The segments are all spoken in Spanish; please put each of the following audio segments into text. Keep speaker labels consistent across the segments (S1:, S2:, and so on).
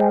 S1: ¿Qué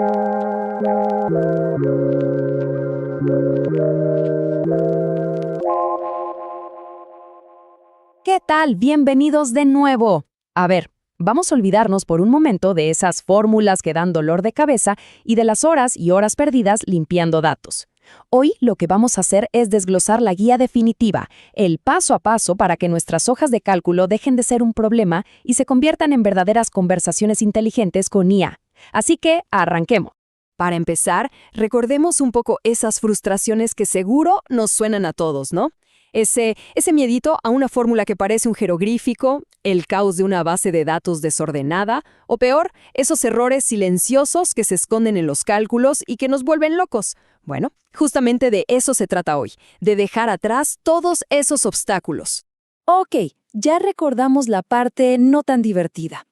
S1: tal? Bienvenidos de nuevo. A ver, vamos a olvidarnos por un momento de esas fórmulas que dan dolor de cabeza y de las horas y horas perdidas limpiando datos. Hoy lo que vamos a hacer es desglosar la guía definitiva, el paso a paso para que nuestras hojas de cálculo dejen de ser un problema y se conviertan en verdaderas conversaciones inteligentes con IA. Así que arranquemos. Para empezar, recordemos un poco esas frustraciones que seguro nos suenan a todos, ¿no? Ese miedito a una fórmula que parece un jeroglífico, el caos de una base de datos desordenada, o peor, esos errores silenciosos que se esconden en los cálculos y que nos vuelven locos. Bueno, justamente de eso se trata hoy, de dejar atrás todos esos obstáculos. Ok, ya recordamos la parte no tan divertida.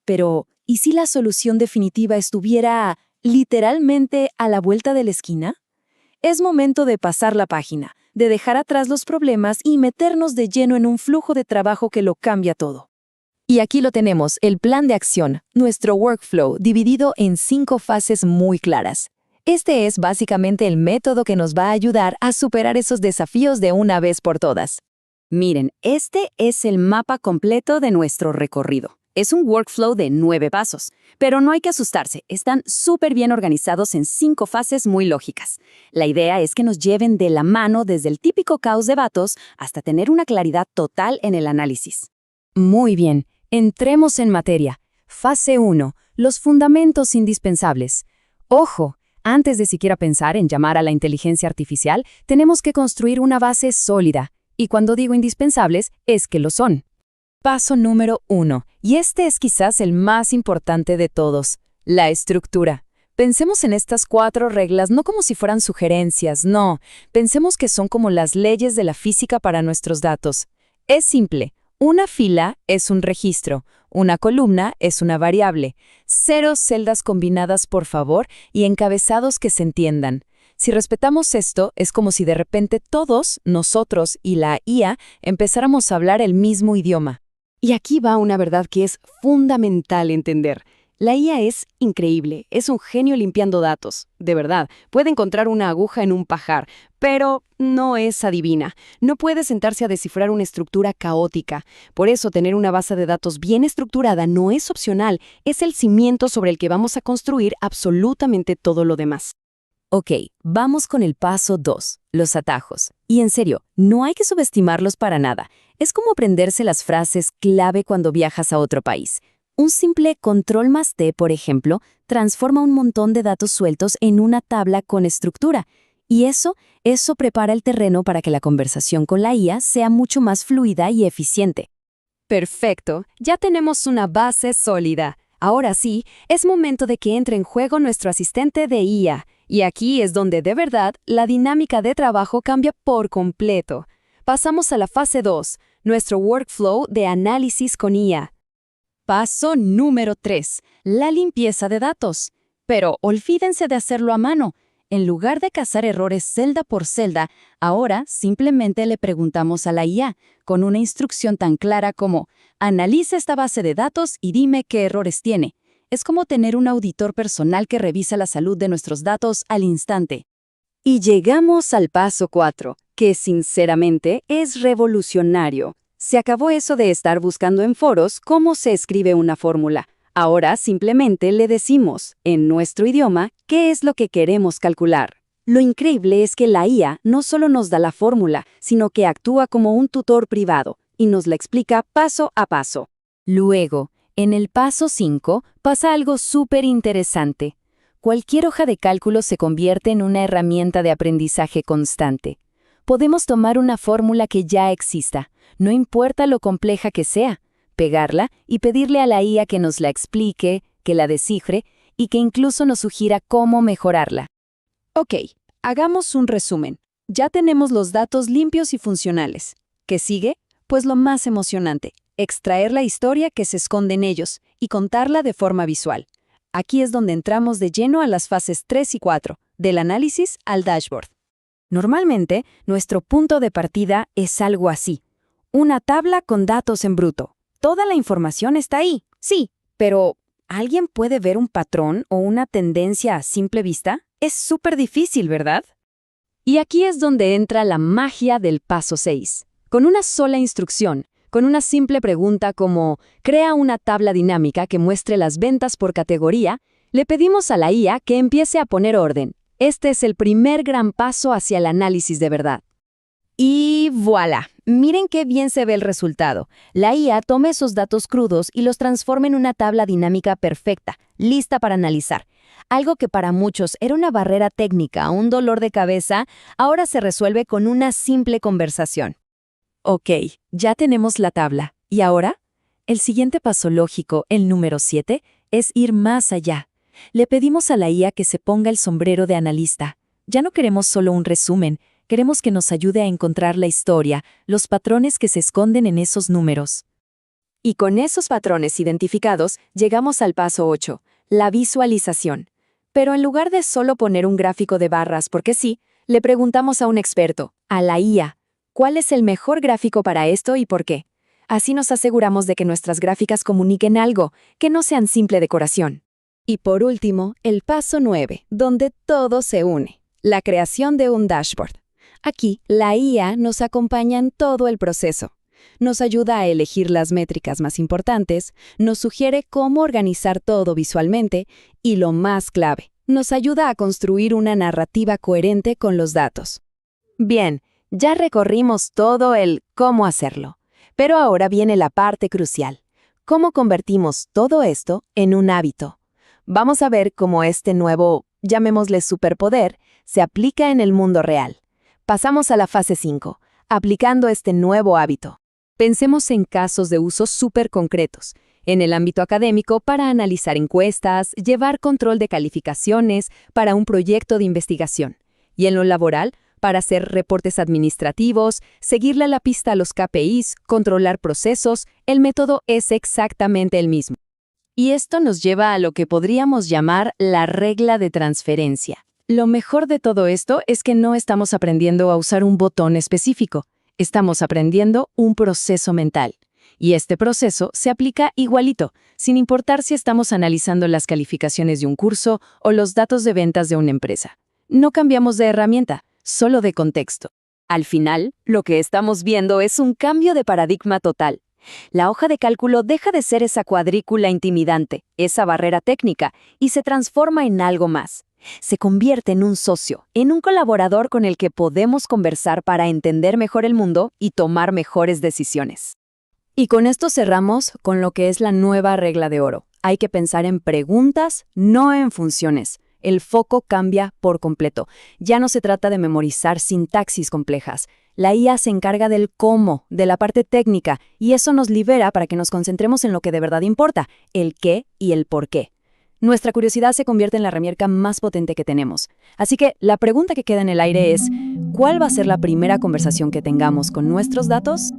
S1: Pero, ¿y si la solución definitiva estuviera literalmente a la vuelta de la esquina? Es momento de pasar la página, de dejar atrás los problemas y meternos de lleno en un flujo de trabajo que lo cambia todo. Y aquí lo tenemos, el plan de acción, nuestro workflow dividido en 5 fases muy claras. Este es básicamente el método que nos va a ayudar a superar esos desafíos de una vez por todas. Miren, este es el mapa completo de nuestro recorrido. Es un workflow de 9 pasos, pero no hay que asustarse, están súper bien organizados en 5 fases muy lógicas. La idea es que nos lleven de la mano desde el típico caos de datos hasta tener una claridad total en el análisis. Muy bien, entremos en materia. Fase 1, los fundamentos indispensables. Ojo, antes de siquiera pensar en llamar a la inteligencia artificial, tenemos que construir una base sólida. Y cuando digo indispensables, es que lo son. Paso número 1, y este es quizás el más importante de todos, la estructura. Pensemos en estas 4 reglas no como si fueran sugerencias, no. Pensemos que son como las leyes de la física para nuestros datos. Es simple, una fila es un registro, una columna es una variable, 0 celdas combinadas por favor y encabezados que se entiendan. Si respetamos esto, es como si de repente todos, nosotros y la IA, empezáramos a hablar el mismo idioma. Y aquí va una verdad que es fundamental entender. La IA es increíble, es un genio limpiando datos, de verdad. Puede encontrar una aguja en un pajar, pero no es adivina. No puede sentarse a descifrar una estructura caótica. Por eso tener una base de datos bien estructurada no es opcional, es el cimiento sobre el que vamos a construir absolutamente todo lo demás. Ok, vamos con el paso 2, los atajos. Y en serio, no hay que subestimarlos para nada. Es como aprenderse las frases clave cuando viajas a otro país. Un simple control+T, por ejemplo, transforma un montón de datos sueltos en una tabla con estructura. Y eso prepara el terreno para que la conversación con la IA sea mucho más fluida y eficiente. Perfecto, ya tenemos una base sólida. Ahora sí, es momento de que entre en juego nuestro asistente de IA. Y aquí es donde de verdad la dinámica de trabajo cambia por completo. Pasamos a la fase 2, nuestro workflow de análisis con IA. Paso número 3, la limpieza de datos. Pero olvídense de hacerlo a mano. En lugar de cazar errores celda por celda, ahora simplemente le preguntamos a la IA, con una instrucción tan clara como «Analiza esta base de datos y dime qué errores tiene». Es como tener un auditor personal que revisa la salud de nuestros datos al instante. Y llegamos al paso 4, que sinceramente es revolucionario. Se acabó eso de estar buscando en foros cómo se escribe una fórmula. Ahora simplemente le decimos, en nuestro idioma, qué es lo que queremos calcular. Lo increíble es que la IA no solo nos da la fórmula, sino que actúa como un tutor privado y nos la explica paso a paso. Luego, en el paso 5 pasa algo súper interesante. Cualquier hoja de cálculo se convierte en una herramienta de aprendizaje constante. Podemos tomar una fórmula que ya exista, no importa lo compleja que sea, pegarla y pedirle a la IA que nos la explique, que la descifre y que incluso nos sugiera cómo mejorarla. Ok, hagamos un resumen. Ya tenemos los datos limpios y funcionales. ¿Qué sigue? Pues lo más emocionante. Extraer la historia que se esconde en ellos y contarla de forma visual. Aquí es donde entramos de lleno a las fases 3 y 4, del análisis al dashboard. Normalmente, nuestro punto de partida es algo así. Una tabla con datos en bruto. Toda la información está ahí, sí, pero
S2: ¿Alguien puede ver un patrón o una tendencia a simple vista? Es súper difícil, ¿verdad?
S1: Y aquí es donde entra la magia del paso 6. Con una sola instrucción, con una simple pregunta como «Crea una tabla dinámica que muestre las ventas por categoría», le pedimos a la IA que empiece a poner orden. Este es el primer gran paso hacia el análisis de verdad.
S2: Y voilà, miren qué bien se ve el resultado. La IA toma esos datos crudos y los transforma en una tabla dinámica perfecta, lista para analizar. Algo que para muchos era una barrera técnica, un dolor de cabeza, ahora se resuelve con una simple conversación.
S1: Ok, ya tenemos la tabla. ¿Y ahora? El siguiente paso lógico, el número 7, es ir más allá. Le pedimos a la IA que se ponga el sombrero de analista. Ya no queremos solo un resumen, queremos que nos ayude a encontrar la historia, los patrones que se esconden en esos números. Y con esos patrones identificados, llegamos al paso 8, la visualización. Pero en lugar de solo poner un gráfico de barras porque sí, le preguntamos a un experto, a la IA, ¿cuál es el mejor gráfico para esto y por qué? Así nos aseguramos de que nuestras gráficas comuniquen algo, que no sean simple decoración. Y por último, el paso 9, donde todo se une, la creación de un dashboard. Aquí, la IA nos acompaña en todo el proceso. Nos ayuda a elegir las métricas más importantes, nos sugiere cómo organizar todo visualmente y, lo más clave, nos ayuda a construir una narrativa coherente con los datos. Bien, ya recorrimos todo el cómo hacerlo, pero ahora viene la parte crucial. ¿Cómo convertimos todo esto en un hábito? Vamos a ver cómo este nuevo, llamémosle superpoder, se aplica en el mundo real. Pasamos a la fase 5, aplicando este nuevo hábito. Pensemos en casos de uso súper concretos. En el ámbito académico, para analizar encuestas, llevar control de calificaciones para un proyecto de investigación. Y en lo laboral, para hacer reportes administrativos, seguirle la pista a los KPIs, controlar procesos, el método es exactamente el mismo. Y esto nos lleva a lo que podríamos llamar la regla de transferencia. Lo mejor de todo esto es que no estamos aprendiendo a usar un botón específico, estamos aprendiendo un proceso mental. Y este proceso se aplica igualito, sin importar si estamos analizando las calificaciones de un curso o los datos de ventas de una empresa. No cambiamos de herramienta, solo de contexto. Al final, lo que estamos viendo es un cambio de paradigma total. La hoja de cálculo deja de ser esa cuadrícula intimidante, esa barrera técnica, y se transforma en algo más. Se convierte en un socio, en un colaborador con el que podemos conversar para entender mejor el mundo y tomar mejores decisiones. Y con esto cerramos con lo que es la nueva regla de oro. Hay que pensar en preguntas, no en funciones. El foco cambia por completo. Ya no se trata de memorizar sintaxis complejas. La IA se encarga del cómo, de la parte técnica, y eso nos libera para que nos concentremos en lo que de verdad importa, el qué y el por qué. Nuestra curiosidad se convierte en la herramienta más potente que tenemos. Así que la pregunta que queda en el aire es, ¿cuál va a ser la primera conversación que tengamos con nuestros datos?